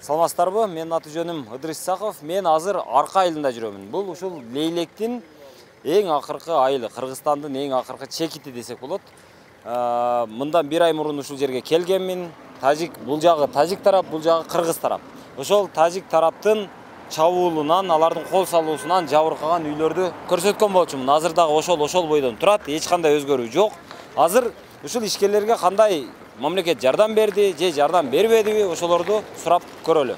Саламатсыздарбы? Менин аты жөнүм Ыдырыс Исаков. Мен азыр Арка айылында жүрөмүн. Бул ушул Лейлектин эң акыркы айылы, Кыргызстандын эң акыркы чекити десек болот. Мындан бир ай мурун ушул жерге келгенмин. Бул жагы тажик тарап, бул жагы кыргыз тарап. Ошол тажик тараптын чабуулунан, алардын кол салуусунан жабыркаган үйлөрдү көрсөткөн болчумун. Азыр дагы ошол бойдон турат, эч кандай өзгөрүү жок. Азыр ушул ишкерлерге кандай мамлекет жардам берди, же жардам бербедиби, ошолорду сурап көрөлү.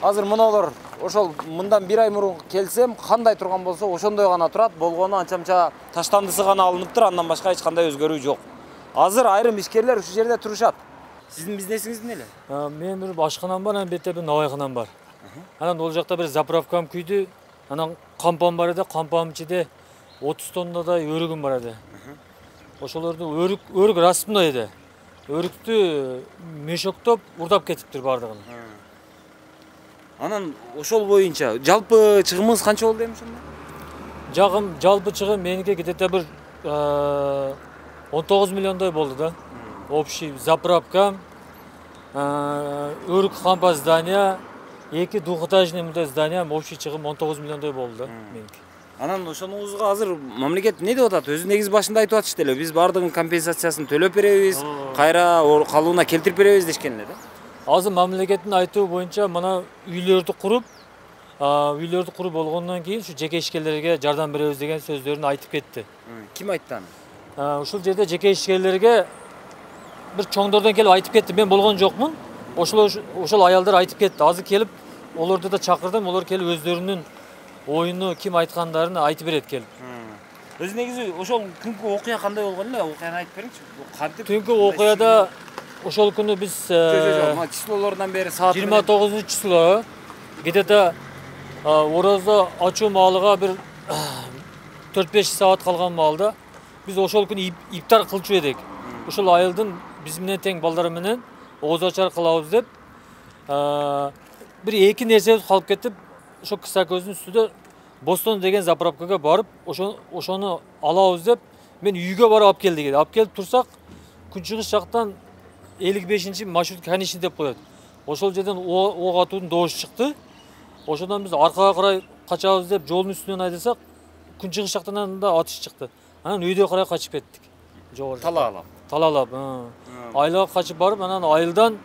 Азыр мыналар ошол мындан бир ай мурун келсем, кандай турган болсо, ошондой гана турат, болгону анча-мынча таштандысы гана алыныптыр, андан башка эч кандай өзгөрүү жок. Азыр айрым ишкерлер ушул жерде турушат. Сиздин бизнесиңиз эмне эле? Мен бир башканам бар, анан бетте бир навайканам бар. Анан ол жакта бир заправкам күйдү, анан кампам бар эди, кампамдын ичинде 30 тоннадай өрүгүм бар эди. Ошолорду өрүк распной эди. Өрүктү мешоктоп урдап кетиптир бардыгын. Анан ошол боюнча жалпы чыгымыңыз канча болду эми ошондо? Жалпы чыгым меники где-то бир 19 миллиондой болду да. Общий заправка, өрүк кампа здания, 2 двухэтажный мындай здания, общий чыгым 19 миллиондой болду да меники. Анан ошонуңузга азыр мамлекет не деп атат? Өзү негиз башында айтып атышты эле. Биз бардыгын компенсациясын төлөп беребиз, кайра калууна келтирип беребиз дешкен эле да. Азыр мамлекеттин айтуу боюнча мына үйлөрдү куруп болгондон кийин ушу жеке ишкерлерге жардам беребиз деген сөздөрүн айтып кетти. Ким айтты аны? Ушул жерде жеке ишкерлерге бир чоңдордон келип айтып кетти. Мен болгон жокмун. Ошол аялдар айтып кетти. Азыр келип олорду да чакырдым. Олор келип өздөрүнүн оюну ким айткандарын айтып берет келип. Өзү негизи ошол күнкү окуя кандай болгон эле? Окуяны айтып бериңчи. Кантип? Түнкү окуяда ошол күнү биз числолордон бери саат 29-число где-то орозо ачуу маалыга бир 4-5 саат калган маалда биз ошол күнү иптар кылчу эдик. Ошол айылдын биз менен тең балдары менен ооз ачар кылабыз деп бир эки нерсебиз калып кетип, ошо Кысакөздүн үстүндө Бостон деген заправкага барып, ошону алабыз деп мен үйгө барып алып келдик. Алып келип турсак, күнчүгүс жактан 55-чи маршрут конечный деп коет. Ошол жерден ок атуунун добушу чыкты. Ошондон биз аркага карай качабыз деп жолдун үстүнөн айдасак, күнчүгүс жактан да атыш чыкты. Анан үйдө карай качып кеттик. Талаалап. Айылга качып барып, анан айылдан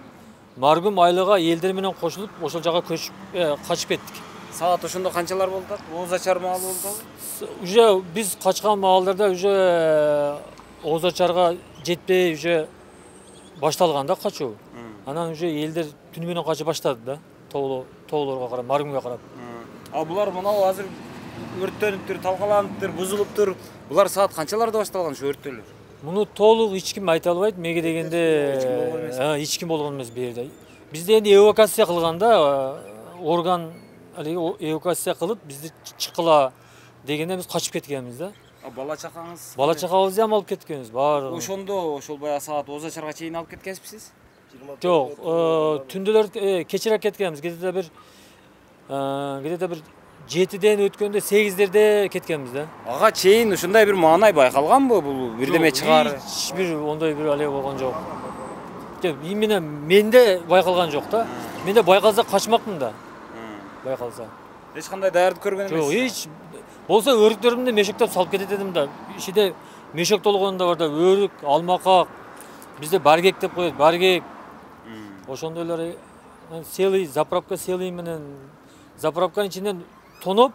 маргум айылга элдер менен кошулуп, ошол жака качып кеттик. Саат ошондо канчалар болду? Ооз ачар маалы болду? Уже биз качкан маалдарда уже ооз ачарга жетпей уже башталган да качуу. Анан уже элдер түнү менен кача баштады да, тоолорго карап, маргумга карап. Булар мынау азыр өрттөнүптүр, талкаланыптыр, бузулуптур. Булар саат канчаларда башталган ушу өрттөлөр? Муну толук эч ким айта албайт. Меге дегенде эч ким болгон эмес бу жерде. Бизде энди эвакуация кылганда орган эвакуация кылып бизди чыккыла дегенде биз качып кеткенбиз да. Бала чакаңыз? Бала чакабызды алып кеткенбиз баары. Ошондо ошол баягы саат ооз ачарга чейин алып кеткенсизби? Жок, түндөлөр кечирээк кеткенбиз. Где-то бир 7ден өткөндө 8дерде кеткенбиз да. Ага чейин ушундай бир маанай байкалганбы? Бул бирдеме чыгар? Эч бир ондой бир але болгон жок. Именно менде байкалган жок да. Менде байкалса качмакмын да. Байкалса. Эч кандай даярдык көргөн эмес. Жок, эч болсо өрүктөрүмдү мешоктоп салып кетет эдим да. Ичинде мешок толгондо бар да, өрүк, алмакак, бизде баргек деп коет, баргек. Ошондойлор селый заправка селый менен заправканын ичинен тоноп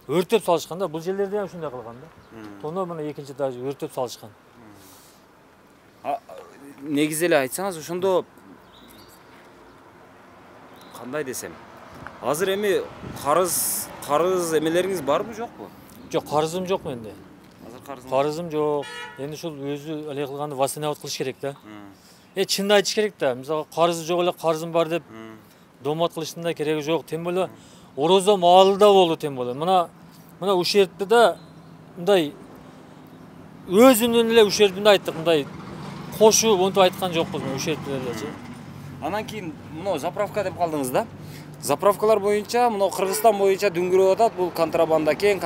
өртөп салышкан да. Бул жерлерде ham ушундай кылган да. Тоноп мына экинчи этаж өртөп салышкан. Негизи эле айтсаңыз, ошондо кандай десем, азыр эми карыз эмелериңиз барбы жокпу? Жок, карызым жок менде. Азыр карызым жок. Эми ушул өзү эле кылганды восстановать кылыш керек да. Чынын айтыш керек да. Мисалы карызы жок эле карызым бар деп домат кылыштын да кереги жок. Тем более орозо маалында болду тем более. Мына ушертти да мындай өзүнүн эле ушертинде айттык, мындай кошуп монтип айткан жокпуз ушертти элечи. Анан кийин мына заправка деп калдыңыз да. Заправкалар боюнча, мына Кыргызстан боюнча дүңгүрөп атат, бул контрабанда кен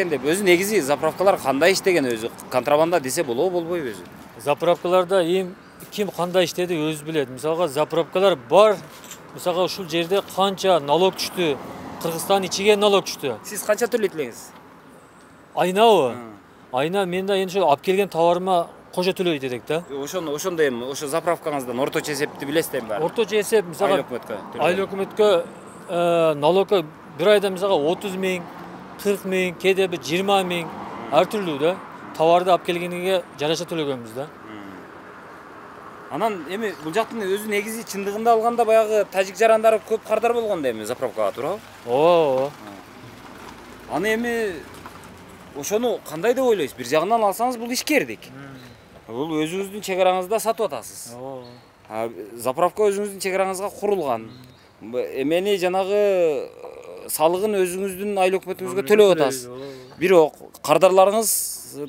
деп. Өзү негизи заправкалар кандай иштеген өзү? Контрабанда десе болобу, болбойбу өзү? Заправкаларда ким кандай иштеди өзү билет. Мисалга заправкалар бар, мисалга ушул жерде канча налог түштү, Кыргызстан ичиге налог түштү. Сиз канча төлөйт элеңиз? Айнабы? Айна мен да эми ошо алып келген товарыма кошо төлөйт элек да. Ошондо эми ошо заправкаңыздан орточо эсепти билесиз эми баары? Орточо эсеп мисалга айыл өкмөткө налогко бир айда мисалга 30 миң, 40 миң, кээде 20 миң ар түрлүү да. Товарды алып келгениге жараша төлөгөнбүз да. Анан эми бул жактын өзү негизи чындыгында алганда баягы тажик жарандары көп кардар болгон да эми заправкага, туурабы? Ооба. Аны эми ошону кандай деп ойлойсуз? Бир жагынан алсаңыз бул ишкердик. Бул өзүңүздүн чек араңызда сатып атасыз. Заправка өзүңүздүн чек араңызга курулган. Эмени жанагы салыгын өзүңүздүн айыл өкмөтүңүзгө төлөп атасыз. Бирок кардарларыңыз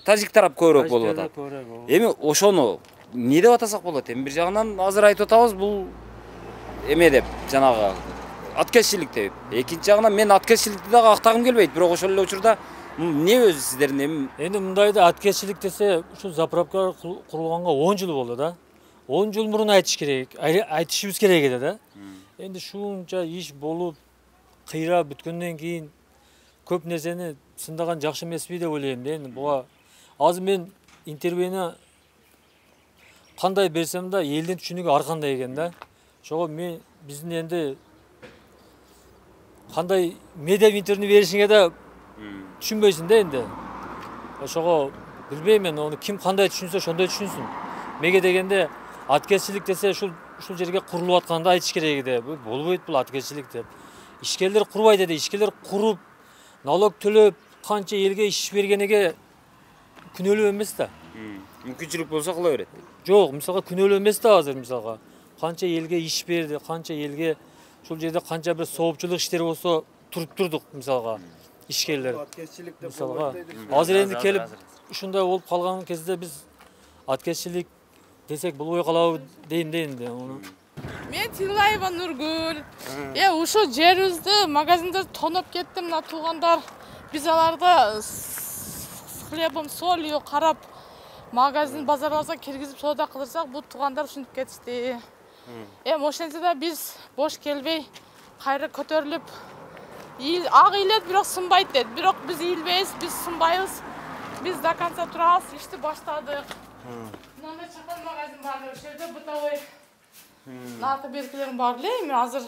тажик тарап көбүрөөк болуп атат. Эми ошону эмне деп атасак болот? Эми бир жагынан азыр айтып атабыз бул эме деп, жанагы аткезчилик деп. Экинчи жагынан мен аткезчиликти дагы актагым келбейт, бирок ошол эле учурда эмне өзү сиздердин эми Эndi мындайда аткезчилик десе, ушул заправка курулганга 10 жыл болду да. 10 жыл мурун айтыш керек, айтышыбыз керек эди да. Эndi шунча иш болуп, кыйра бүткөндөн кийин көп нерсени сындаган жакшы эмеспи деп ойлойм да. Эndi буга азыр мен интервьюну кандай берсем да элдин түшүнүгү ар кандай экен да. Ошого мен биздин энди кандай медиа интервью беришиңе да түшүнбөйсүн да энди. Ошого билбейм мен, ону ким кандай түшүнсө ошондой түшүнсүн. Меге дегенде аткезчилик десе ушул жерге курулуп атканды айтыш керек эди. Болбойт бул аткезчилик деп. Ишкерлер курбайт эди. Ишкерлер куруп, налог төлөп, канча элге иш бергениге күнөөлүү эмес да. мүмкүнчүлүк болсо кыла берет. Жок, мисалга күнөөлүү эмес да азыр мисалга. Канча элге иш берди, канча элге ушул жерде канча бир соопчулук иштери болсо туруп турдук мисалга. Ишкерлер. Мисалга азыр энди келип ушундай болуп калган кезде биз аткезчилик десек болбой калабы дейм да энди. Мен Тилаева Нургүл. Ушул жерибизди магазиндерди тоноп кетти мына туугандар. Биз аларды с хлебом, солью карап магазин базарларга киргизип соода кылдырсак, бул туугандар ушинтип кетишти. Ошентсе да биз бош келбей, кайра көтөрүлүп, ак ыйлет, бирок сынбайт дейт. Бирок биз ийилбейбиз, биз сынбайбыз. Биз до конца турабыз, ишти баштадык. Мындай чакан магазин бар эле, ошол жерде бытовой наркы белгилерин бар эле. Эми азыр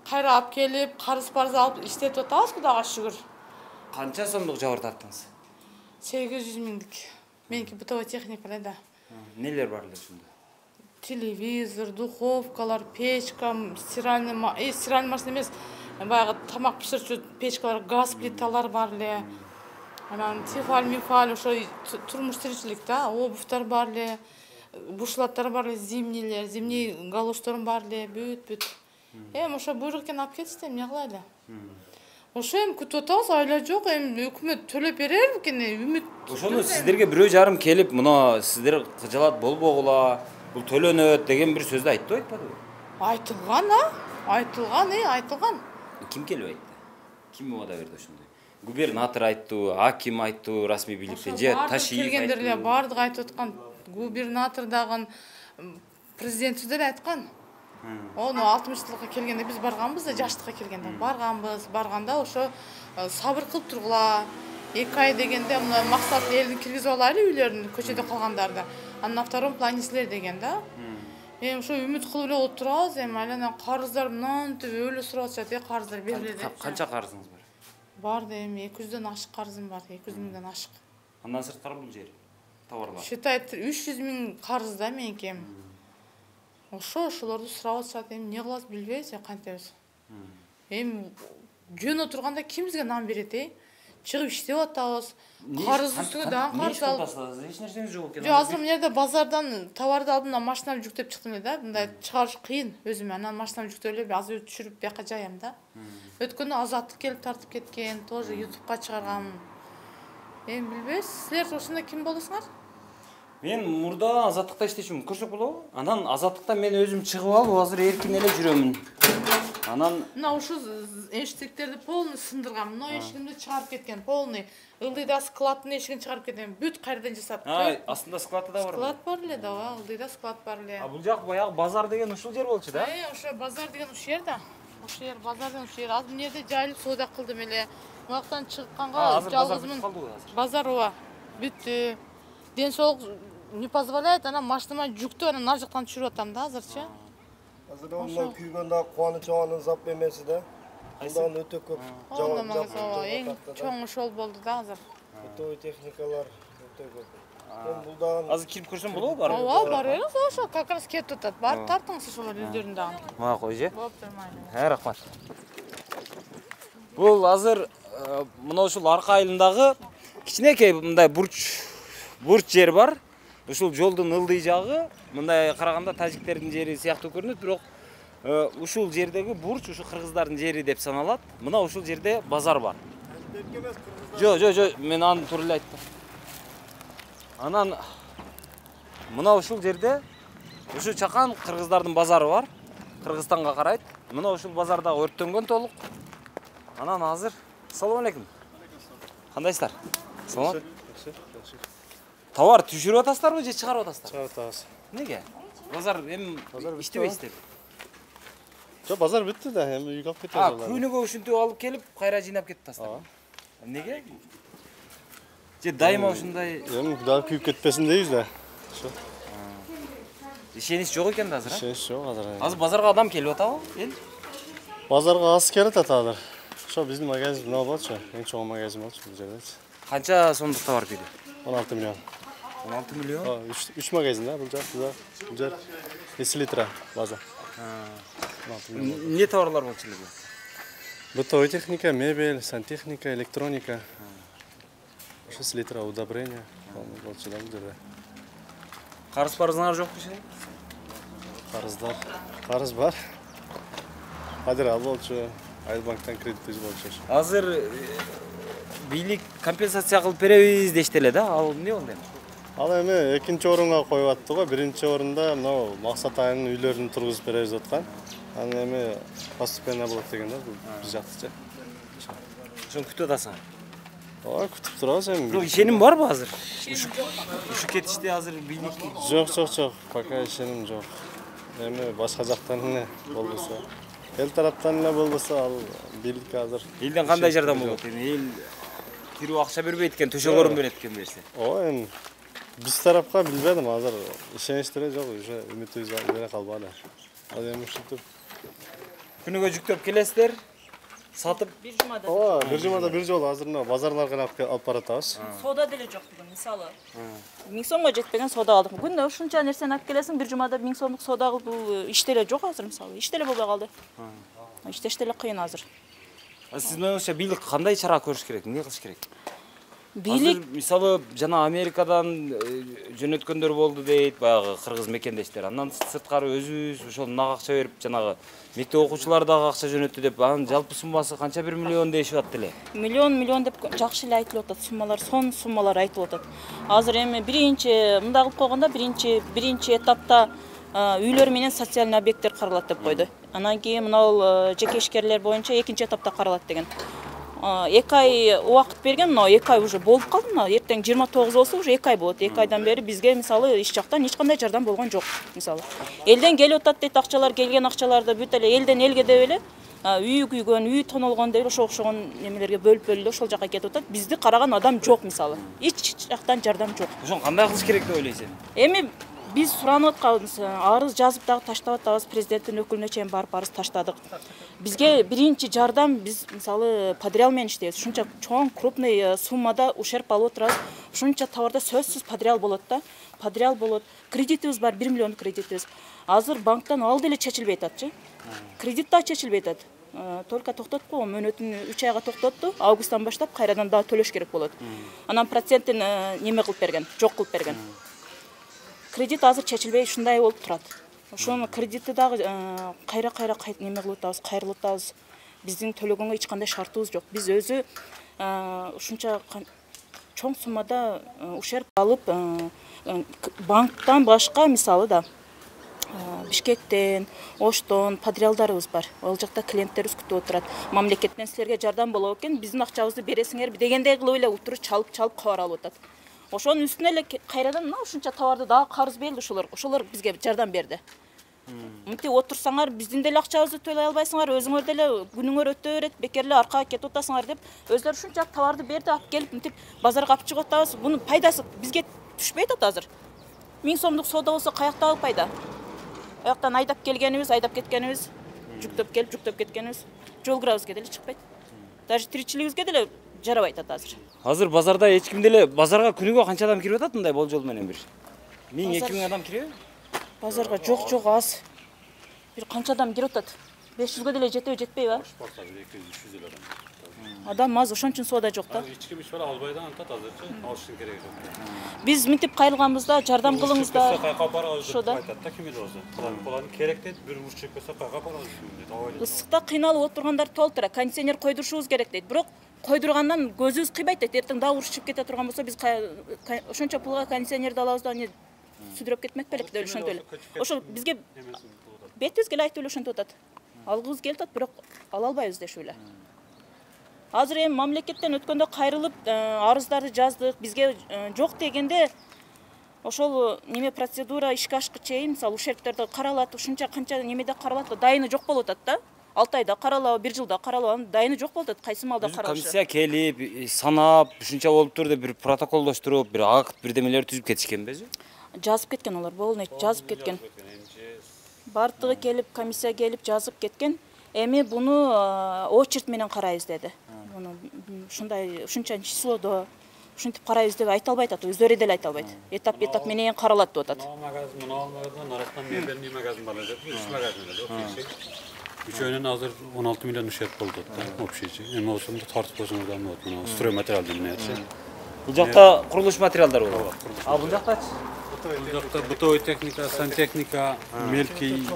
кайра алып келип, карыз-парыз алып иштетип атабыз, Кудайга шүгүр. Канча сомдук жабыр тарттыңыз? 800 миңдик. Меники бытовой техника эле да. Нелер бар эле ушунда? Телевизор, духовкалар, печка, стиральный машина эмес, баягы тамак пиширчү печкалар, газ плиталар бар эле. Анан тефаль, мифаль, ошо турмуш тиричилик да, обувьтар бар эле, бушлаттар бар эле, зимний галошторум бар эле, бүт. Ошо буйрук экен алып кетишти, эмне кылайлы? Ошо эми күтүп атабыз, айла жок, эми өкмөт төлөп берер экен, үмүт. Ошону сиздерге бирөө жарым келип, мына сиздер кыжалат болбогула, бул төлөнөт деген бир сөздү айтты, айтпадыбы? Айтылган, айтылган. Ким келип айтты? Ким убада берди ошондой? Губернатор айтты, аким айтты, расмий бийликтен же Ташиев айтты. Келгендер эле бардыгы айтып аткан. Губернатор дагы, президент деле айткан. Ону 60-жылыкка келгенде биз барганбыз да, жаштыкка келгенде барганда ошо сабыр кылып тургула. 2 ай дегенде мына максат элдин киргизип алайлы үйлөрүн, көчөдө калгандарды. Анан на втором плане силер деген да. Ошо үмүт кылып эле отурабыз, эми айлана карыздар мынтип өлө сурап атышат, карыздар бергиле деп. Канча карызыңыз бар? Бар да эми 200дөн ашык карызым бар, 200 миңден ашык. Андан сырткары бул жер товарлар. Считает 300 миң карыз да меники. Ошолорду сурап атышат, эми эмне кылабыз билбейбиз, кантебиз. Эми жөн отурганда ким бизге нам берет, Чыгып иштеп атабыз. Карыз үстүнө дагы карыз алып. Эч нерсеңиз жок экен. Жок, азыр мына жерде базардан товарды алдым да машинам жүктөп чыктым эле да. Мындай чыгарыш кыйын өзүмө. Анан машинам жүктөп эле азыр түшүрүп бияка жаям да. Өткөндө Азаттык келип тартып кеткен, тоже YouTubeга чыгаргам. Эми билбейбиз, силер ошондо ким болосуңар? Мен мурда азаттыкта иштешим, көрсөк болобу? Анан азаттыкта мен өзүм чыгып алып, азыр эркин эле жүрөмүн. Анан мына ушу эшиктерди полный сындырган. Мына эшигимди чыгарып кеткен, полный. Ылдыйда складтын эшигин чыгарып кеткен. Бүт кайрадан жасап. Астында склады да бар. Склад бар эле да, ылдыйда склад бар эле. Бул жак баягы базар деген ушул жер болчу да? Ошо базар деген ушул жер да. Ошол жер базардан ушул жер. Азыр мына жерде жайылып соода кылдым эле. Муяктан чыкканга жалгызмын. Базар ооба. Бүттү. Ден соолук не позволяет, анан машинама жүктү, анан нар жактан түшүрүп атам да азырчы. Азыр мына күйгөндө кубаныч абанын зап эмеси да. Мындан өтө көп эң чоң ошол болду да азыр. Бытовый техникалар өтө көп. Бул дагы Азыр кирип көрсөм болобу бар? Ооба, бар эле ошо как раз кетип атат. Барып тартыңыз ошолор өздөрүн дагы. Макул же. Болуптур, майли. Рахмат. Бул азыр мына ушул арка айылындагы кичинекей мындай бурч жер бар. Ушул жолдун ылдый жагы мындай караганда тажиктердин жери сыяктуу көрүнөт, бирок ушул жердеги бурч ушу кыргыздардын жери деп саналат. Мына ушул жерде базар бар. Жо, мен аны туура эле айттым. Анан мына ушул жерде ушу чакан кыргыздардын базары бар. Кыргызстанга карайт. Мына ушул базарда өрттөнгөн толук. Анан азыр Assalomu alaykum. Кандайсыздар? Саламат. Товар түшүрүп атасыздарбы же чыгарып атасыздар? чыгарып атабыз. Неге? Базар эми иштебейсиздер. Жок, базар бүттү да, эми үйгө алып кетебиз. Күнүгө ушинтип алып келип, кайра жыйнап кетип атасыздар. Неге? Же дайыма ушундай Эми дагы күйүп кетпесин дейбиз да. Ошо. Ишенич жок экен да азыр. Ишенич жок азыр. Азыр базарга адам келип атабы? Эл? Базарга аз келет азыр. Ошо биздин магазин мына болчу, эң чоң магазин болчу бул жерде. Канча сомдук товар күйдү? 16 миллион. 16 миллион? 3 магазин да, бул жер 2 литра база. Не товарлар болчу эле? Бытовая техника, мебель, сантехника, электроника. Ошо селитра удобрения болчу да бул жерде. Карыз-парызыңар жокпу иши? Карыз бар. Федерал болчу, Айылбанктан кредит болчу. Азыр бийлик компенсация кылып беребиз дешти эле да, ал эмне болду эми? Ал эми экинчи орунга коюп атты го, биринчи орунда мына Максат айынын үйлөрүн тургузуп беребиз деп аткан. Анан эми постепенно болот деген да, биз жактычы. Ошону күтүп атасың? Ооба, күтүп турабыз эми. Бирок ишеним барбы азыр? Ушу кетиште азыр бийлик Жок, пока ишеним жок. Эми башка жактан эле болбосо, эл тараптан эле болбосо, ал бийлик азыр. Элден кандай жардам болот? Эл кирип акча бербейт экен, төшөгөрүн берет экен берсе. Ооба, эми биз тарапка билбедим, азыр ишеничтер жок, уже үмүтүбүз бере калбады. Ал эми ушинтип Күнүгө жүктөп келесиздер, сатып Бир жумада. ооба, бир жумада бир жолу азыр мына базарларга алып баратабыз. Соода деле жок бүгүн, мисалы. 1000 сомго жетпеген соода алдык. Күндө ушунча нерсени алып келесиң, бир жумада 1000 сомдук соода кылып бул иш деле жок азыр мисалы. Иш деле болбой калды. Иштеш деле кыйын азыр. Сиздин оюңузча бийлик кандай чара көрүш керек, эмне кылыш керек? Бийлик Азыр мисалы жана Америкадан жөнөткөндөр болду дейт, баягы кыргыз мекендештер. Андан сырткары өзүбүз ошол нак акча берип, жанагы мектеп окуучулары дагы акча жөнөттү деп, анын жалпы суммасы канча 1 миллион дешип атты эле. миллион деп жакшы эле айтылып атат, суммалар, сон суммалар айтылып атат. Азыр эми биринчи мындай кылып койгондо, биринчи этапта үйлөр менен социалдык объекттер каралат деп койду. Анан кийин мына жеке ишкерлер боюнча экинчи этапта каралат деген. 2 ай убакыт берген, но 2 ай уже болуп калды. Эртең 29 болсо уже 2 ай болот. 2 айдан бери бизге мисалы иш жактан эч кандай жардам болгон жок. Мисалы элден келип атат дейт, акчалар келген акчаларды бүт эле элден элге деп эле үй күйгөн, үй тонолгон деп ошо окшогон немелерге бөлүп ошол жака кетип атат. Бизди караган адам жок мисалы. Эч жактан жардам жок. Ошону кандай кылыш керек деп ойлойсуң? Эми биз суранып атканбыз, арыз жазып дагы таштап атабыз, президенттин өкүлүнө чейин барып арыз таштадык. Бизге биринчи жардам, биз мисалы подряд менен иштейбиз. Ушунча чоң крупный суммада ушерп алып отурабыз. Ушунча товарда сөзсүз подряд болот да. Подряд болот. Кредитибиз бар, 1 миллион кредитибиз. Азыр банктан ал деле чечилбей ататчы. Кредит да чечилбей атат. Только токтотку, мөөнөтүн 3 айга токтотту. Августтан баштап кайрадан дагы төлөш керек болот. Анан процентин неме кылып берген, жок кылып берген. Кредит азыр чечилбей ушундай болуп турат. Ошону кредитти дагы кайра неме кылып атабыз, кайрылып атабыз. Биздин төлөгөнгө эч кандай шартыбыз жок. Биз өзү ушунча чоң суммада ушерп алып банктан башка мисалы да Бишкектен, Оштон подриалдарыбыз бар. Ол жакта клиенттерибиз күтүп отурат. Мамлекеттен силерге жардам болобу экен, биздин акчабызды бересиңерби дегендей кылып эле утуруп чалып кабар алып атат. Ошонун үстүнө эле кайрадан мына ушунча товарды дагы карыз берди ошолор бизге жардам берди. Мынтип отурсаңар, биздин деле акчабызды төлөй албайсыңар, өзүңөр деле күнүңөр өтө берет, бекер эле аркага кетип атасыңар деп, өзлөрү ушунча товарды берди, алып келип мынтип базарга алып чыгып атабыз. Бунун пайдасы бизге түшпөй атат азыр. 1000 сомдук соода болсо каяктагы пайда? Аяктан айдап келгенибиз, айдап кеткенибиз, жүктөп келип, жүктөп кеткенибиз, жол кырабызга деле чыкпайт. Даже тиричилигибизге деле жарабай атат азыр. Азыр базарда эч ким деле базарга күнүгө канча адам кирип атат мындай болжол менен бир? 1000-2000 адам кирби? Базарга жок аз. Бир канча адам кирип атат? 500гө деле жетеби, жетпейби? Адам аз, ошон үчүн соода жок да. Эч ким иш бара албайдан антат азырчы, алыштын кереги жок. Биз мынтип кайрылганбызда жардам кылыңыздар. Кайка барабыз Ошо деп да. айтат да ким эле болсо. Буларны керек дейт, бир урчуп келсе кайка барабыз дейт. Ысыкта кыйналып отургандар толтура, кондиционер койдурушубуз керек дейт. Бирок койдургандан көзүбүз кыйбайт дейт. Эртең дагы урчуп кете турган болсо биз ошончо пулга кондиционерди алабыз да не сүдүрөп кетмек белек деп ошентип эле. Ошо бизге бетибизге эле айтып эле ошентип атат. Алгыбыз келип атат, бирок ала албайбыз дешип эле. Азыр эми мамлекеттен өткөндө кайрылып арыздарды жаздык. Бизге жок дегенде ошол неме процедура ишке ашкы чейин, мисалы ушерптерди каралат, ушунча канча немеде каралат, дайыны жок болуп атат да. 6 айда каралабы, 1 жылда каралабы, дайыны жок болуп атат, кайсы малда каралышы. Комиссия келип, санап, ушунча болуптур деп бир протоколдоштуруп, бир акт бирдемелер түзүп кетишкенбизи? Жазып кеткен алар, полный жазып кеткен. Бардыгы келип, комиссия келип жазып кеткен. Эми буну очередь менен карайбыз деди. Буну ушундай ушунча числодо ушинтип карайбыз деп айта албайт атат, өздөрү деле айта албайт. Этап менен каралат деп атат. Магазин, магазин арасынан мебелний магазин бар деп, үч магазин эле. Үчөөнүн азыр 16 миллион ушерп болду да, общийчи. Эми ошондо тартып койсоңор да болот. Мына строй материалдын нерсе. Бул жакта курулуш материалдары болот. А бул жактачы? Бул жакта бытовой техника, сантехника, мелкий,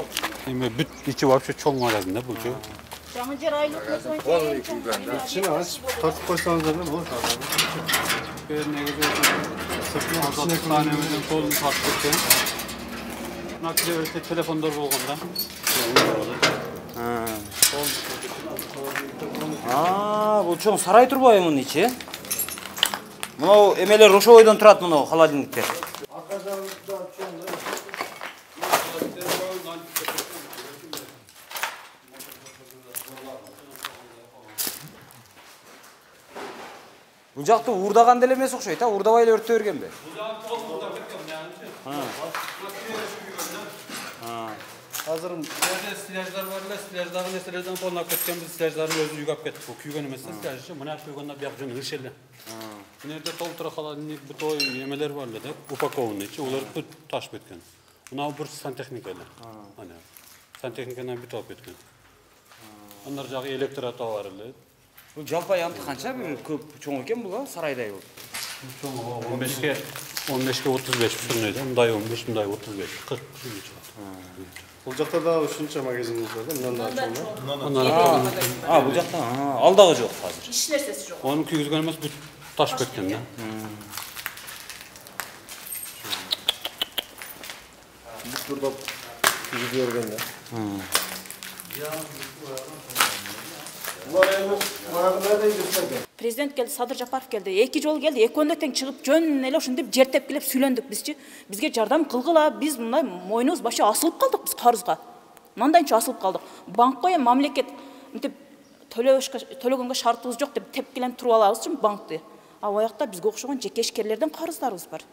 эми бүт ичи вообще чоң магазин да булчу. Жаңы жер айлык несине Кичине аз тартып койсоңуздар да болот. Негизи сыртынан өзүнүн колун тартып кеткен. Мына киреберде телефондор болгон да. Бул чоң сарай турбайбы мунун ичи? Мынау эмелер ошо бойдон турат, мынау холодильниктер. Бул жакты уурдаган деле эмес окшойт, уурдабай эле өрттөй бергенби? Азыр Силаждар бар эле, силаждагы нерселерден колуна кеткен, биз силаждарын өзү үйгө алып кеттик. Күйгөн эмес да силажчы, мына күйгөндө бияк жөн ыш эле. Мына жерде толтура холодильник, бутовой немелер бар эле да, упакованныйчы, улар бүт ташып кеткен. Мына бир сантехника эле. Ана сантехникадан бүт алып кеткен. Андар жагы электрата бар эле. Бул жалпы аянты канча бир көп чоң экен бул, сарайдай болуп. 15ке 35 ушундай да, мындай 15, мындай 35, 40 ушундай чыгат. бул жакта да ушунча магазинибиз бар да, мындан чоң. Бул жакта алдагы жок азыр. Эч нерсеси жок. Onu kүйгізген емес, бүт ташып кеткен да. Турдап күйгүзүп берген да. Президент келди, Садыр Жапаров келди. 2 жолу келди, экөөндө тең чыгып жөн эле ушинтип жер тепкилеп сүйлөндүк бизчи. Бизге жардам кылгыла, биз мындай мойнубуз башы асылып калдык биз карызга. Мындайча асылып калдык. Банкка мамлекет мынтип төлөгөнгө шартыбыз жок деп тепкиленип туруп алабызчы банкты. А оякта бизге окшогон жеке ишкерлерден карыздарыбыз бар.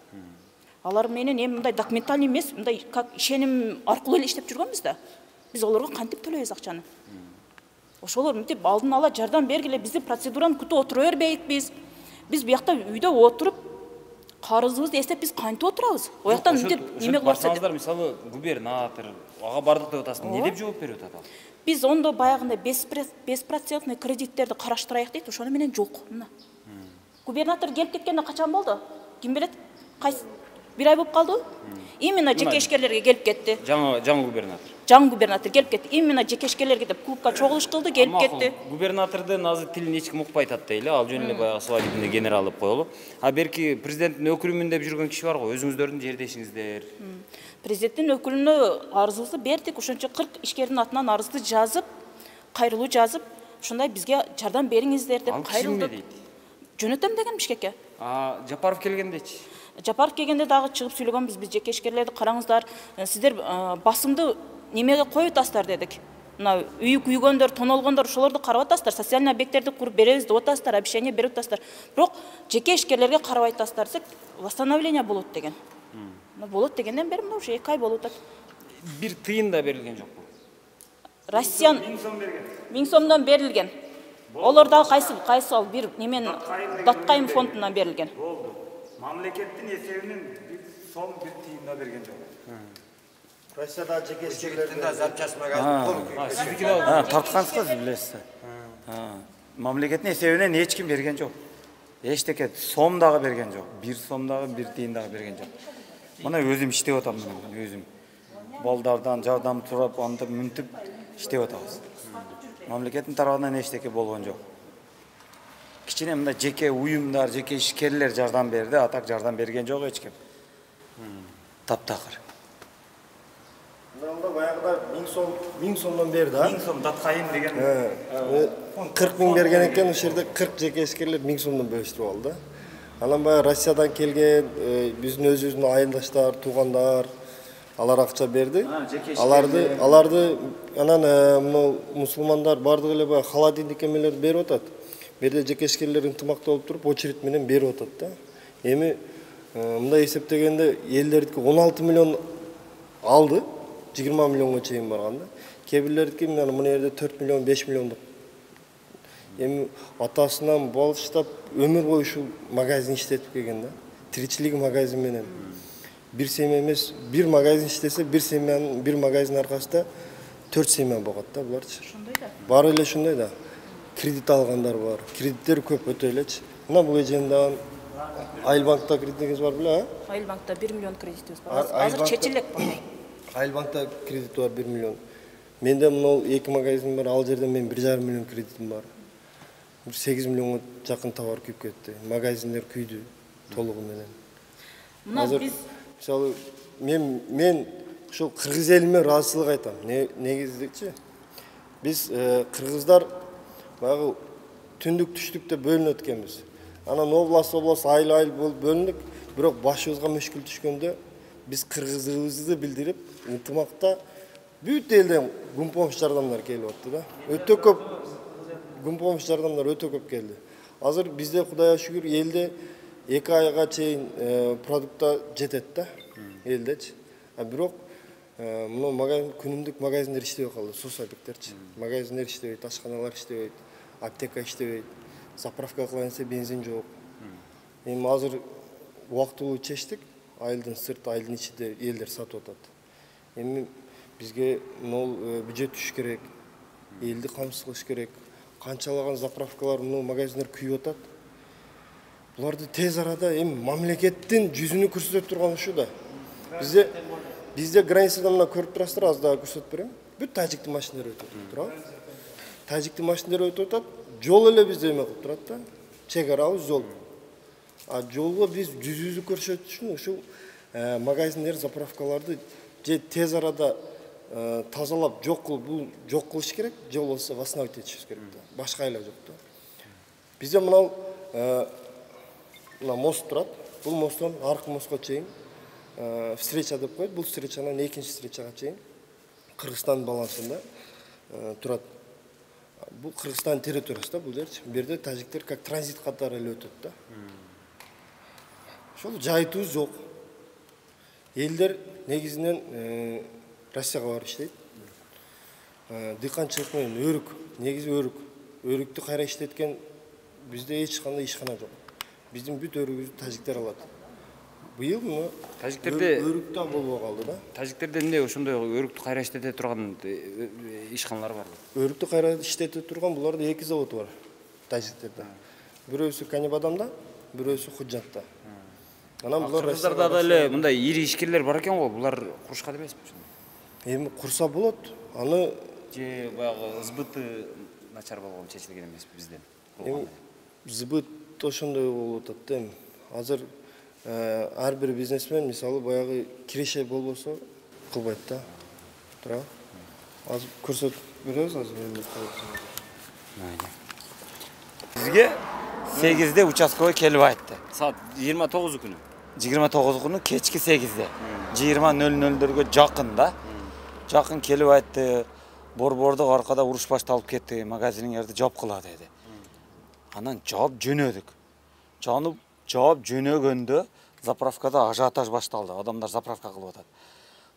Алар менен эми мындай документальный эмес, мындай как ишеним аркылуу эле иштеп жүргөнбүз да. Биз олорго кантип төлөйбүз акчаны? Ошолор мынтип алдын ала жардам бергиле, биздин процедураны күтүп отура бербейбиз. Биз буякта үйдө отуруп карызыбызды эстеп биз кантип отурабыз? Ояктан мынтип неме кылса деп. Мисалы губернатор, ага бардык деп атасың. Не деп жооп берип атат ал? Биз ондо баягындай 5% кредиттерди караштырайык дейт, ошону менен жок. Мына. Губернатор келип кеткенде качан болду? Ким билет? Кайсы 1 ай болуп калды. Именно жеке ишкерлерге келип кетти. Жаңы губернатор. Жаңы губернатор келип кетти. Именно жеке ишкерлерге деп клубка чогулуш кылды, келип кетти. Губернатордун азыр тилин эч ким укпай атат дейли. Ал жөн эле баягы свадебный генерал деп коелу. А берки президенттин өкүлүмүн деп жүргөн киши бар го, өзүңүздөрдүн жердешиңиздер. Президенттин өкүлүнө арызыбызды бердик. Ошончо 40 ишкердин атынан арызды жазып, кайрылуу жазып, ушундай бизге жардам бериңиздер деп кайрылдык. Жөнөтөм деген Бишкекке. Жапаров келгендечи? Жапаров келгенде дагы чыгып сүйлөгөнбүз, биз жеке ишкерлерди караңыздар, сиздер басымды немеге коюп атасыздар дедик. Мына үй күйгөндөр, тонолгондор, ошолорду карап атасыздар, социальный объекттерди куруп беребиз деп атасыздар, обещание берип атасыздар. Бирок жеке ишкерлерге карабай атасыздар десек, восстановление болот деген. Болот дегенден бери мына уже 2 ай болуп атат. Бир тыйын да берилген жокпу? Россиян 1000 сомдон берилген. Олар дагы кайсы ал бир немен Даткайым фондунан берилген. Болду. Мамлекеттин эсебинен 1 сом 1 тыйын да берген жок. Россияда жеке ишкерлердин запчасть магазин Тарткансыз билесиз. Мамлекеттин эсебинен эч ким берген жок. Эчтеке сом дагы берген жок. 1 сом дагы 1 тыйын дагы берген жок. Мына өзүм иштеп атам мен, өзүм. Балдардан жардам сурап, антып, мүнтүп иштеп атабыз. Мамлекеттин тарабынан эчтеке болгон жок. Кичине мындай жеке уюмдар, жеке ишкерлер жардам берди, атак жардам берген жок эч ким. Таптакыр. Мында баягыда 1000 сомдон берди, а? 1000 сом Даткайым деген. 40 миң берген экен, ошол жерде 40 жеке ишкерлер 1000 сомдон бөлүштүрүп алды. Анан баягы Россиядан келген, биздин өзүбүздүн айылдаштар, туугандар алар акча берди. Аларды анан мына мусулмандар бардыгы эле баягы холодильник эмелерди берип атат. Берде жеке ишкерлер ынтымакта болуп туруп, очередь менен берип атат да. Эми мындай эсептегенде элдердики 16 миллион алды, 20 миллионго чейин барганда. Кээ бирлердики мына жерде 4 миллион, 5 миллиондук. Эми атасынан балыштап өмүр бою ушул магазин иштетип келген да. Тиричилиги магазин менен. Бир семья эмес, бир магазин иштесе, бир семьянын бир магазин аркасында 4 семья болот да буларчы. Ошондой да. Баары эле ушундай да. Кредит алгандар бар. Кредиттер көп өтө элечи. Мына бул эженден Айылбанкта кредитиңиз бар беле, а? Айылбанкта 1 миллион кредитибиз бар. Азыр чечилек бар. Айылбанкта кредит бар 1 миллион. Менде мына 2 магазин бар, ал жерде мен 1,5 миллион кредитим бар. 8 миллионго жакын товар күйүп кетти. Магазиндер күйдү толугу менен. Мына биз мисалы мен ушул кыргыз элиме ыраазычылык айтам. Негизичи биз кыргыздар баягы түндүк түштүк деп бөлүнөт экенбиз. Анан область айыл болуп бөлүндүк. Бирок башыбызга мүшкүл түшкөндө биз кыргызыбызды билдирип, ынтымакта бүт элден гум помощь жардамдар келип атты да. Өтө көп гум помощь жардамдар өтө көп келди. Азыр бизде Кудайга шүгүр элде 2 айга чейин продукта жетет да. Элдечи. Бирок мына магазин күнүмдүк магазиндер иштебей калды, сусабектерчи. Магазиндер иштебейт, ашканалар иштебейт, аптека иштебейт. Заправка кылганса бензин жок. Эми азыр убактылуу чечтик. Айылдын сырт, айылдын ичинде элдер сатып атат. Эми бизге бюджет түшүш керек. Элди камсыз кылыш керек. Канчалаган заправкалар, магазиндер күйүп атат. Буларды тез арада эми мамлекеттин жүзүнү көрсөтүп турган ушу да. Бизде границадан мына көрүп турасыздар, аз дагы көрсөтүп берем. Бүт тажиктин машиналары өтүп турат. Тажиктин машиналары өтүп атат. Жол эле бизде эме кылып турат да. Чек арабыз жол. Жолго биз жүзүбүздү көрсөтүш үчүн ушул магазиндер, заправкаларды же тез арада тазалап жок кылыш керек, же болбосо восстановить этишибиз керек да. Башка айла жок да. Бизде мына мост турат. Бул мосттон аркы мостко чейин встреча деп коет. Бул встречанан экинчи встречага чейин Кыргызстан балансында турат. Бул Кыргызстан территориясында бул жерчи. Бу жерде тажиктер как транзит катары эле өтөт да. Ошол жайтыбыз жок. Элдер негизинен Россияга барып иштейт. Дыйканчылык менен өрүк, негизи өрүк. Өрүктү кайра иштеткен бизде эч кандай ишкана жок. Биздин бүт өрүгүбүздү тажиктер алат. Быйыл мына тажиктерде өрүктө болбой калды да. Тажиктерде эмне ошондой өрүктү кайра иштете турган ишканалар барбы? Өрүктү кайра иштете турган буларда 2 завод бар тажиктерде. Бирөөсү Канибадамда, бирөөсү Худжатта. Анан булар Кыргыздарда да эле мындай ири ишкерлер бар экен го, булар курушкан эмеспи? эми курса болот. Аны Же баягы сбыты начар болгон чечилген эмеспи бизден? эми сбыт ошондой болуп атат да эми. Азыр ар бир бизнесмен мисалы баягы киреше болбосо кылбайт да. Тура. Азыр көрсөтүп беребиз азыр. Бизге 8'de участковый келип айтты. Саат 29 күнү. 29 күнү кечки 8'de. 20:00-дөргө жакын да. Жакын келип айтты. Борбордук аркада уруш башталып кетти. Магазиниңерди жапкыла деди. Анан жаап жөнөдүк. Жаап жөнөгөндө заправкада ажиотаж башталды. Адамдар заправка кылып атат.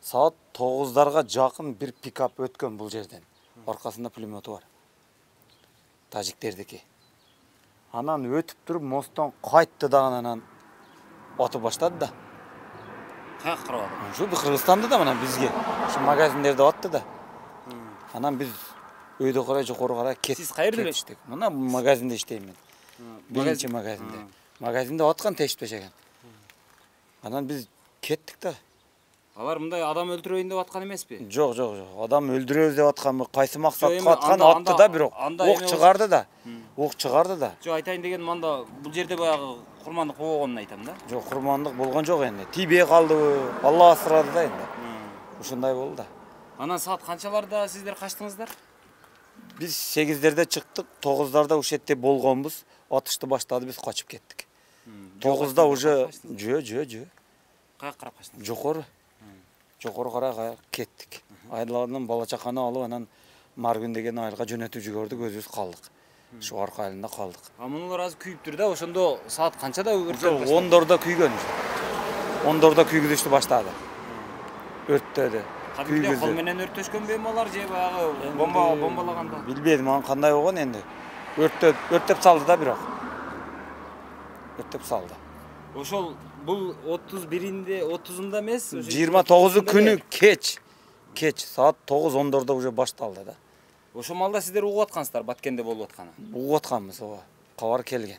Саат 9'дарга жакын бир пикап өткөн бул жерден. Аркасында пулемету бар. Тажиктердики. Анан өтүп туруп мосттон кайтты дагы анан атып баштады да. Каяк карап атат? Ушу Кыргызстанда да мына бизге ушу магазиндерде атты да. Анан биз өйдө карай жокору карай кеттик. Сиз кайерде иштейсиз? Мына магазинде иштейм мен. Биринчи магазинде. Магазинде аткан тешпеш экен. Анан биз кеттик да. Алар мындай адам өлтүрөйүн деп аткан эмеспи? Жок. Адам өлтүрөбүз деп атканбы? Кайсы максатка аткан атты да бирок. Ок чыгарды да. Жок, айтайын деген мында бул жерде баягы курмандык болгонун айтам да. Жок, курмандык болгон жок энди. Тийбей калдыбы? Алла асырады да энди. Ушундай болду да. Анан саат канчаларда сиздер качтыңыздар? Биз 8'дерде чыктык, 9'дарда ушетте болгонбуз. Атышты баштады, биз качып кеттик. 9'да уже жөө. Каяк карап качтыңыз? Жокору карай кеттик. Айдалардан бала чаканы алып анан Маргүн деген айылга жөнөтүп жибердик, өзүбүз калдык. Şu arka ayılında kaldık. Bunlar az kuyup da, oşunda saat kançada örtüyor? 14'da kuygan. 14'da kuyguzuştu başladı. Örttedi. Kadimde kol menen örtөшкөн bemalar je баягы bombalaganda. Bilbeydim, an kандай болгон endi. Örttep saldı da biroq. Örttep saldı. Oşol bul 31'inde 30'unda emес, 29 күнү keç saat 9:14'da уже baştaldı da. Ошо малда сиздер угуп аткансыздар, Баткенде болуп атканы. Угуп атканбыз, ооба. Кабар келген.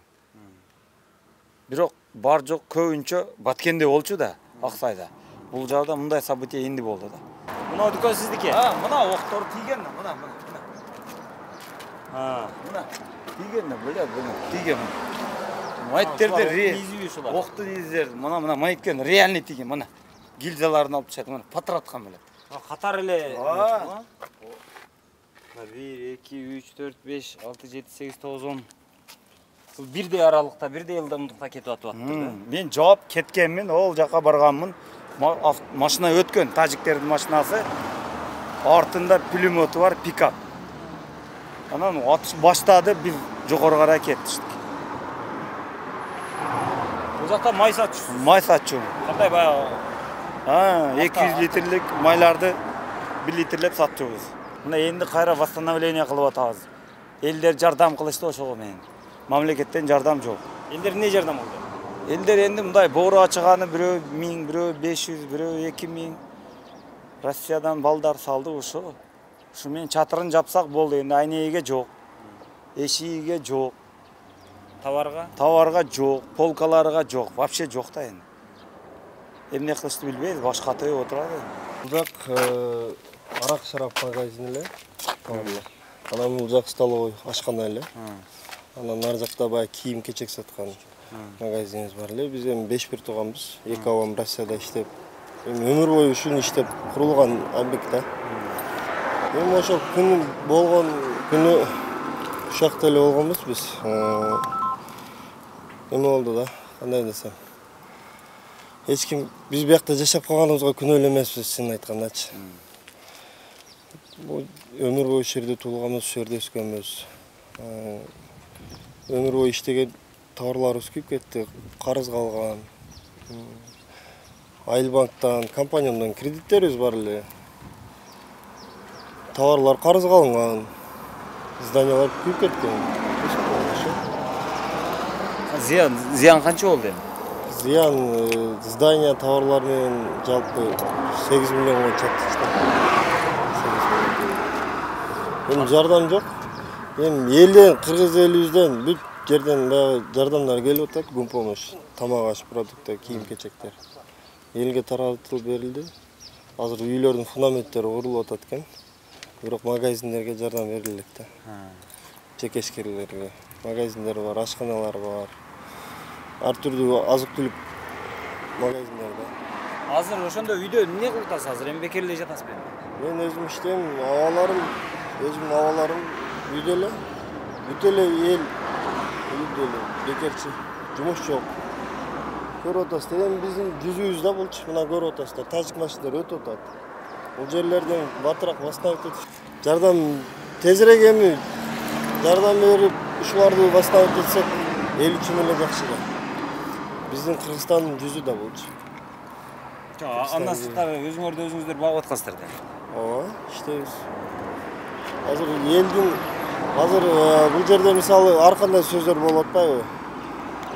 Бирок бар жок көбүнчө Баткенде болчу да, Аксайда. Бул жагда мындай событие энди болду да. Мына дүкөн сиздики? Мына октор тийген, мына. Мына тийген, бөлө, тийген. Майыттерде окту издер, мына майыткен реальный тийген, мына. Гильзаларын алып чыгат, мына патраткан беле. Катар эле. 1, 2, 3, 4, 5, 6, 7, 8, 9, 10. Бул бирдей аралыкта, бирдей ылдамдыкта кетип атып аттыр да. Мен жооп кеткенмин, ол жака барганмын. Машина өткөн, тажиктердин машинасы. Артында пулемету бар, пикап. Анан атыш баштады, биз жогору карай кеттиштик. Бул жакта май сатчусуз? Май сатчу. Кандай баягы? 200 литрлик майларды 1 литрлеп сатчубуз. Мына энди кайра восстановление кылып атабыз. Элдер жардам кылышты ошого менен. Мамлекеттен жардам жок. Элдер эмне жардам алды? Элдер энди мындай боору ачыганы бирөө 1000, бирөө 500, бирөө 2000 Россиядан балдар салды ошо. Ушу менен чатырын жапсак болду. Энди айнеге жок. Эшиге жок. Товарга жок, полкаларга жок, вообще жок да энди. Эмне кылышты билбейбиз, башка тыйып отурат. Бул арак шарап магазини эле. Анан бул жак столовый ачкан эле. Анан ар жакта баягы кийим кечек саткан магазинибиз бар эле. Биз эми 5 бир тууганбыз. 2 абам Россияда иштеп, өмүр бою ушун иштеп курулган объект да. Эми ошол күн болгон күнү ушакта эле болгонбуз биз. Эме болду да, кандай десем. Эч ким биз биякта жашап калганыбызга күнөө эле эмеспиз, чынын айткандачы. Бул өмүр бою ушул жерде туулганбыз, ушул жерде өскөнбүз. Өмүр бою иштеген товарларыбыз күйүп кетти, карыз калган. Айылбанктан, компаниямдан кредиттерибиз бар эле. Товарлар карыз калган. Зданиялар күйүп кеткен. Зыян канча болду эми? Зыян здания товарлар менен жалпы 8 миллионго чыкты. Эми жардам жок. Эми элден, кыргыз элибизден бүт жерден баягы жардамдар келип атат, күн помощь, тамак аш продукты, кийим-кечектер. Элге таратылып берилди. Азыр үйлөрдүн фундаменттери курулуп атат экен. Бирок магазиндерге жардам бериле элек да. Жекешкерлерге магазиндер бар, ашканалар бар. Ар түрдүү азык-түлүк магазиндер да. Азыр ошондо үйдө эмне кылып атасыз? Азыр эмбекер эле жатасызбы? Мен өзүм иштейм, өзүмдүн абаларым үйдө эле. Бүт эле эл үйдө эле, бекерчи, жумуш жок. Көрүп атасыздар, эми биздин жүзүбүз да булчу, мына көрүп атасыздар, тажик машиналар өтүп атат. Бул жерлерден батыраак восстановить этип, жардам тезирээк эми жардам берип, ушуларды восстановить этсек, эл үчүн эле жакшы да. Биздин Кыргызстандын жүзү да булчу. Андан сырткары өзүңөрдү өзүңүздөр багып аткансыздар да. Ооба, иштейбиз. Азыр бул жерде мисалы ар кандай сөздөр болуп атпайбы?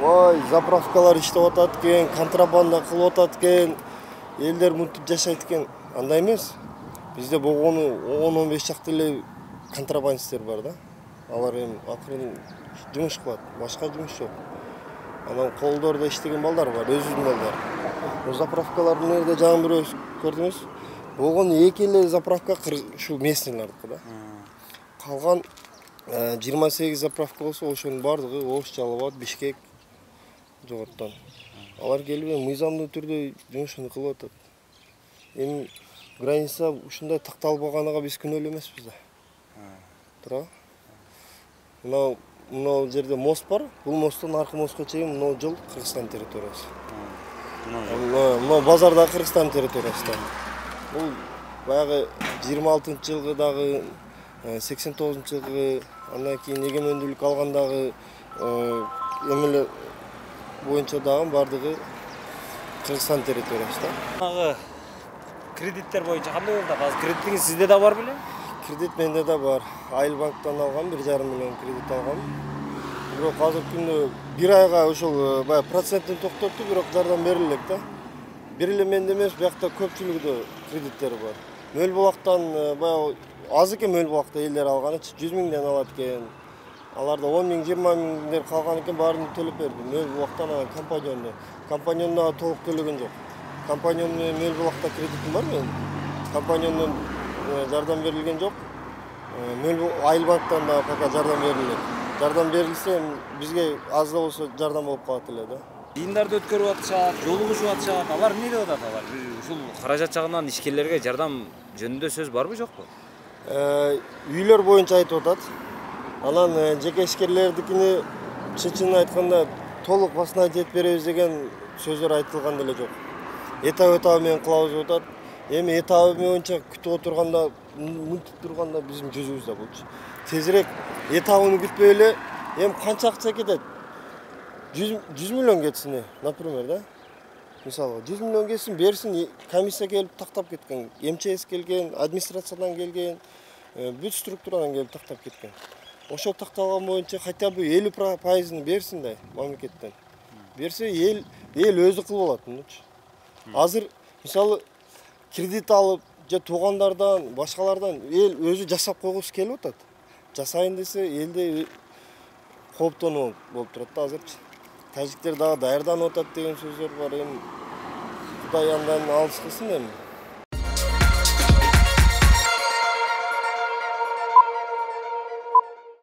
Ой, заправкалар иштеп атат экен, контрабанда кылып атат экен, элдер мынтип жашайт экен. Андай эмес. Бизде болгону 10-15 чакты эле контрабандисттер бар да. Алар эми акырын жумуш кылат, башка жумуш жок. Анан колдордо иштеген балдар бар, өзүбүздүн балдар. Бул заправкалардын жерде жагын бирөөбүз көрдүңүз. Болгону 2 эле заправка ушул местныйлардыкы да. Калган 28 заправка болсо, ошонун бардыгы Ош, Жалал-Абад, Бишкек жогорттон. Алар келип мыйзамдуу түрдө жумушун кылып атат. Эми граница ушундай такталбаганга биз күнөөлүү эмеспиз да. Туура. Мына жерде мост бар. Бул мосттон аркы мостко чейин мына жол Кыргызстан территориясы. Мына базарда Кыргызстан территориясы да. Бул баягы 26-жылгы дагы 89-жылгы андан кийин эгемендүүлүк алгандагы эмелер боюнча дагы бардыгы Кыргызстан территориясы да. Агы кредиттер боюнча кандай болду? Азыр кредитиңиз сизде да бар беле? Кредит менде да бар. Айыл банктан алгам, 1,5 миллион кредит алгам. Бирок азыркы күндө 1 айга ошол баягы процентин токтотту, бирок жардам бериле элек да. Бир эле менде эмес, биякта көпчүлүгүдө кредиттер бар. Мөл булактан баягы аз экен, Мөл булакта элдер алганы 100 миңден алат экен. Аларда 10 миң, 20 миңдер калган экен, баарын төлөп берди. Мөл булактан компаньонду толук төлөгөн жок. Компаньонду Мөл булакта кредитим бар менин. Компаньондон жардам берилген жок. Айыл банктан да пока жардам берилет. Жардам берилсе, бизге аз да болсо жардам болуп калат эле да. Жыйындарды өткөрүп атышат, жолугушуп атышат. Алар эмне деп атат алар? Ушул каражат жагынан ишкерлерге жардам жөнүндө сөз барбы, жокпу? Үйлөр боюнча айтып атат. Анан жеке ишкерлердикини чын айтканда толук восстановить этип беребиз деген сөздөр айтылган деле жок. Этап менен кылабыз деп атат. Эми этабы боюнча күтүп отурганда, мынтип турганда биздин жүзүбүз да болчу. Тезирээк этабын күтпөй эле, эми канча акча кетет? 100 миллион кетсин, например, да? Мисалы, 100 миллион кетсин, берсин, комиссия келип тактап кеткен. МЧС келген, администрациядан келген, бүт структурадан келип тактап кеткен. Ошол такталган боюнча хотя бы 50% берсин да мамлекеттен. Берсе эл өзү кылып алат мынчы. Азыр мисалы кредит алып, же туугандардан, башкалардан эл өзү жасап койгусу келип атат. Жасайын десе элде кооптонуу болуп турат да азырчы. Тажиктер дагы даярданып атат деген сөздөр бар. Эми Кудай андан алыс кылсын эми.